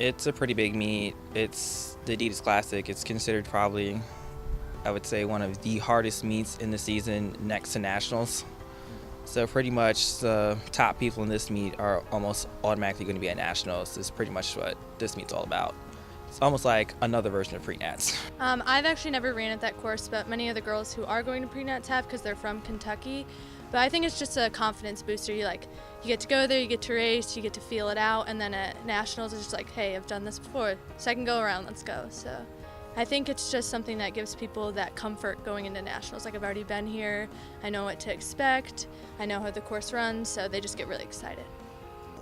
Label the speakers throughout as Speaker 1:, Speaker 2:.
Speaker 1: It's a pretty big meet. It's the Adidas Classic. It's considered probably, I would say, one of the hardest meets in the season next to Nationals. So pretty much the top people in this meet are almost automatically going to be at Nationals. Is pretty much what this meet's all about. It's almost like another version of pre-nats.
Speaker 2: I've actually never ran at that course, but many of the girls who are going to pre-nats have because they're from Kentucky. But I think it's just a confidence booster. You get to go there, you get to race, you get to feel it out, and then at Nationals it's just like, hey, I've done this before, second go around, let's go. So I think it's just something that gives people that comfort going into Nationals. Like, I've already been here, I know what to expect, I know how the course runs, so they just get really excited.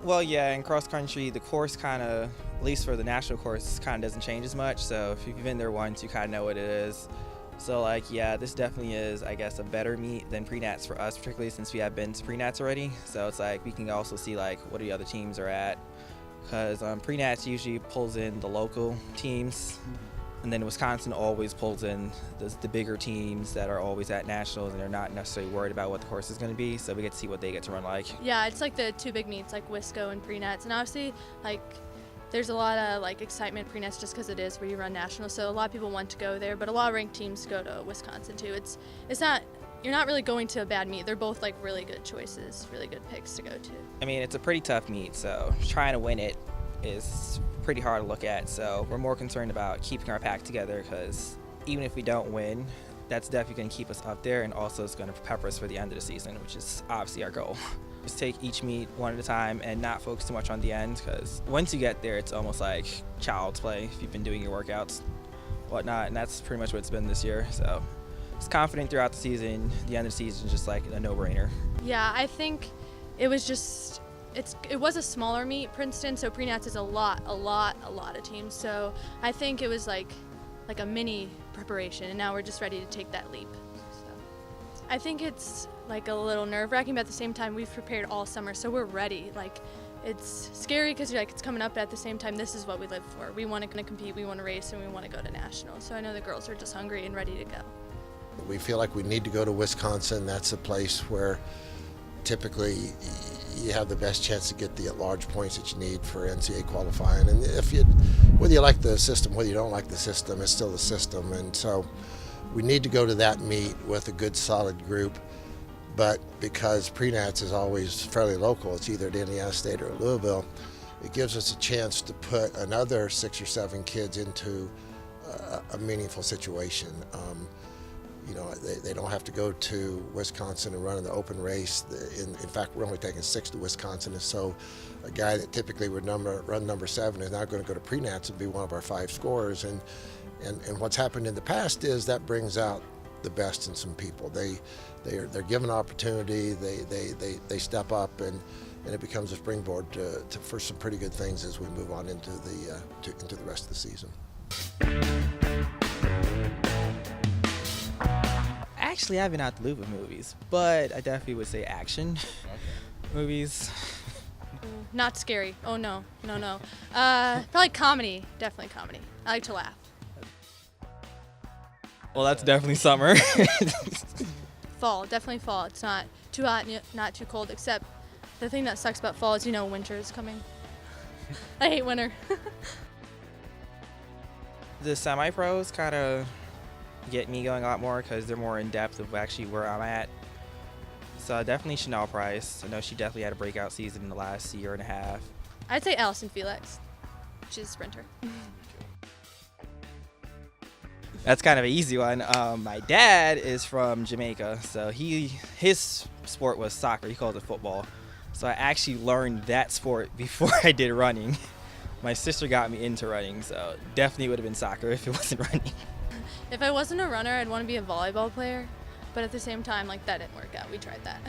Speaker 1: Well, yeah, in cross country, the course kind of, at least for the national course, kind of doesn't change as much. So if you've been there once, you kind of know what it is. So, like, yeah, this definitely is, I guess, a better meet than pre-nats for us, particularly since we have been to pre-nats already. So it's like we can also see, like, what the other teams are at. Because pre-nats usually pulls in the local teams. And then Wisconsin always pulls in the bigger teams that are always at nationals, and they're not necessarily worried about what the course is going to be. So we get to see what they get to run like.
Speaker 2: Yeah, it's like the two big meets, like Wisco and pre-nats. And obviously, like, there's a lot of excitement pre-nats just because it is where you run nationals. So a lot of people want to go there, but a lot of ranked teams go to Wisconsin too. It's not, you're not really going to a bad meet. They're both really good choices, really good picks to go to.
Speaker 1: I mean, it's a pretty tough meet, so trying to win it is pretty hard to look at. So we're more concerned about keeping our pack together, because even if we don't win, that's definitely going to keep us up there, and also it's going to prepare us for the end of the season, which is obviously our goal. Just take each meet one at a time and not focus too much on the end, because once you get there, it's almost like child's play if you've been doing your workouts, whatnot, and that's pretty much what it's been this year. So it's confident throughout the season. The end of the season is just like a no-brainer.
Speaker 2: Yeah, I think it was just, it was a smaller meet, Princeton, so pre-nats is a lot of teams. So I think it was like a mini preparation, and now we're just ready to take that leap. So I think it's a little nerve-wracking, but at the same time, we've prepared all summer, so we're ready. It's scary because you're it's coming up, but at the same time, this is what we live for. We want to compete, we want to race, and we want to go to nationals. So I know the girls are just hungry and ready to go.
Speaker 3: We feel like we need to go to Wisconsin. That's a place where typically you have the best chance to get the at-large points that you need for NCAA qualifying. And whether you like the system, whether you don't like the system, it's still the system. And so we need to go to that meet with a good, solid group. But because pre-nats is always fairly local, it's either at Indiana State or Louisville, it gives us a chance to put another 6 or 7 kids into a meaningful situation. They don't have to go to Wisconsin and run in the open race. In fact, we're only taking 6 to Wisconsin, and so a guy that typically would run number 7 is now going to go to pre-nats and be one of our 5 scorers. And what's happened in the past is that brings out the best in some people. They're given opportunity. They step up, and it becomes a springboard for some pretty good things as we move on into the rest of the season.
Speaker 1: Actually, I've been out to Louisville movies, but I definitely would say action movies.
Speaker 2: Not scary. Oh, no. Probably comedy. Definitely comedy. I like to laugh.
Speaker 1: Well, that's definitely summer.
Speaker 2: Fall. Definitely fall. It's not too hot, not too cold, except the thing that sucks about fall is, winter is coming. I hate winter.
Speaker 1: The semi-pros kind of get me going a lot more because they're more in depth of actually where I'm at. So definitely Chanel Price. I know she definitely had a breakout season in the last year and a half.
Speaker 2: I'd say Allison Felix. She's a sprinter.
Speaker 1: That's kind of an easy one. My dad is from Jamaica, so his sport was soccer. He called it football. So I actually learned that sport before I did running. My sister got me into running, so definitely would have been soccer if it wasn't running.
Speaker 2: If I wasn't a runner, I'd want to be a volleyball player, but at the same time, that didn't work out. We tried that.